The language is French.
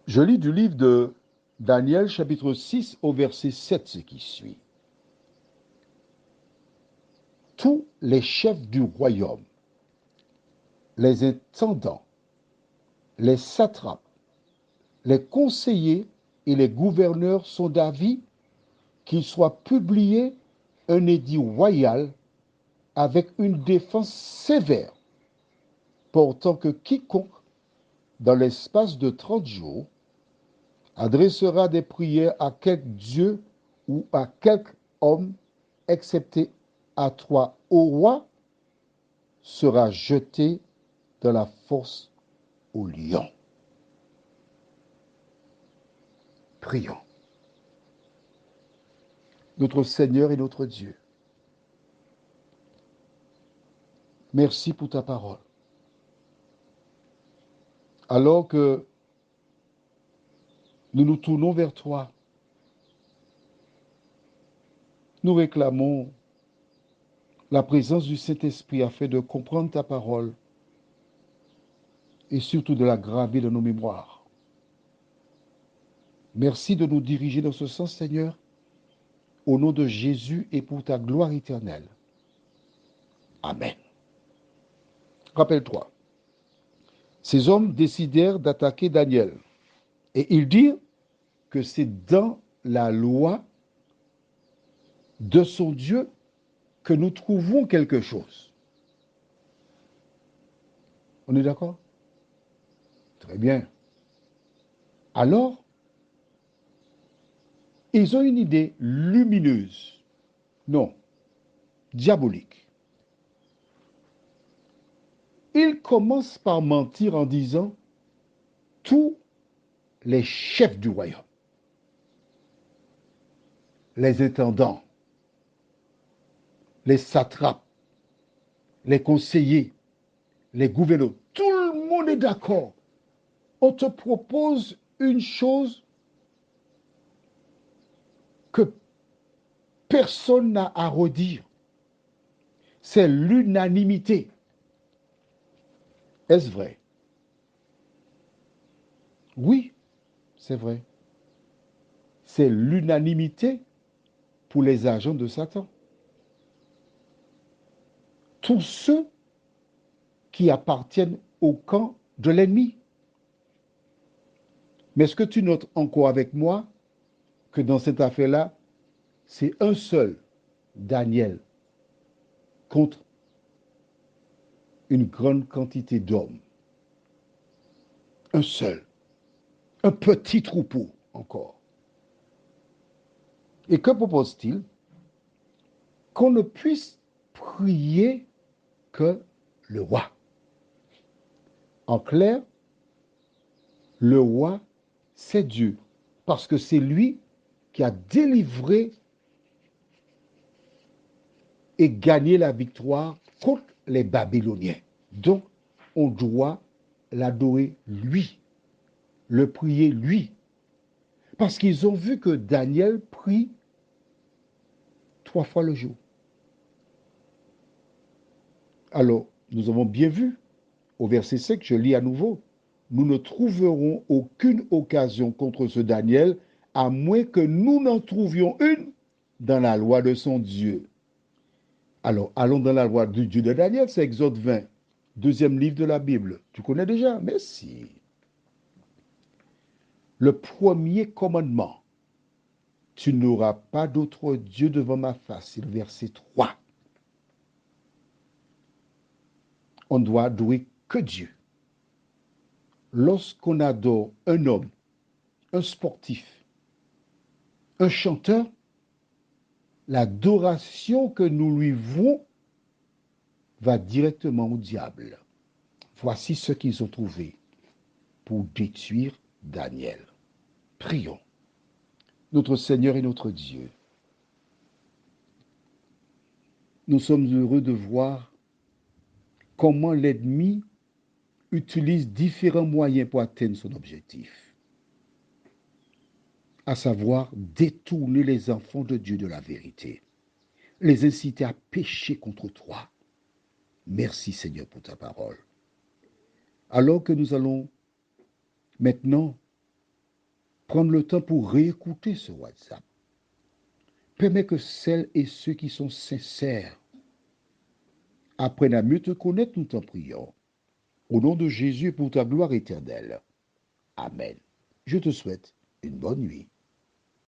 Je lis du livre de Daniel, chapitre 6, au verset 7, ce qui suit. Tous les chefs du royaume, les intendants, les satrapes, les conseillers et les gouverneurs sont d'avis qu'il soit publié un édit royal avec une défense sévère, portant que quiconque, dans l'espace de 30 jours, adressera des prières à quelque Dieu ou à quelque homme, excepté à toi, ô roi, sera jeté dans la fosse au lion. Prions. Notre Seigneur et notre Dieu, merci pour ta parole. Alors que nous nous tournons vers toi, nous réclamons la présence du Saint-Esprit afin de comprendre ta parole et surtout de la graver dans nos mémoires. Merci de nous diriger dans ce sens, Seigneur, au nom de Jésus et pour ta gloire éternelle. Amen. Rappelle-toi, ces hommes décidèrent d'attaquer Daniel et ils dirent que c'est dans la loi de son Dieu que nous trouvons quelque chose. On est d'accord? Très bien. Alors, ils ont une idée lumineuse, non, diabolique. Ils commencent par mentir en disant tous les chefs du royaume, les intendants, les satrapes, les conseillers, les gouverneurs, tout le monde est d'accord. On te propose une chose que personne n'a à redire. C'est l'unanimité. Est-ce vrai? Oui, c'est vrai. C'est l'unanimité pour les agents de Satan. Tous ceux qui appartiennent au camp de l'ennemi. Mais est-ce que tu notes encore avec moi que dans cette affaire-là, c'est un seul, Daniel, contre une grande quantité d'hommes. Un seul. Un petit troupeau encore. Et que propose-t-il? Qu'on ne puisse prier que le roi. En clair, le roi, c'est Dieu, parce que c'est lui qui a délivré et gagné la victoire contre les Babyloniens. Donc, on doit l'adorer lui, le prier lui, parce qu'ils ont vu que Daniel prie 3 fois le jour. Alors, nous avons bien vu, au verset 5, je lis à nouveau, nous ne trouverons aucune occasion contre ce Daniel, à moins que nous n'en trouvions une dans la loi de son Dieu. Alors, allons dans la loi du Dieu de Daniel, c'est Exode 20, deuxième livre de la Bible. Tu connais déjà? Merci. Le premier commandement, tu n'auras pas d'autre Dieu devant ma face, c'est le verset 3. On doit adorer que Dieu. Lorsqu'on adore un homme, un sportif, un chanteur, l'adoration que nous lui vouons va directement au diable. Voici ce qu'ils ont trouvé pour détruire Daniel. Prions. Notre Seigneur et notre Dieu, nous sommes heureux de voir comment l'ennemi utilise différents moyens pour atteindre son objectif, à savoir détourner les enfants de Dieu de la vérité, les inciter à pécher contre toi. Merci Seigneur pour ta parole. Alors que nous allons maintenant prendre le temps pour réécouter ce WhatsApp. Permets que celles et ceux qui sont sincères apprennent à mieux te connaître, nous t'en prions. Au nom de Jésus et pour ta gloire éternelle. Amen. Je te souhaite une bonne nuit.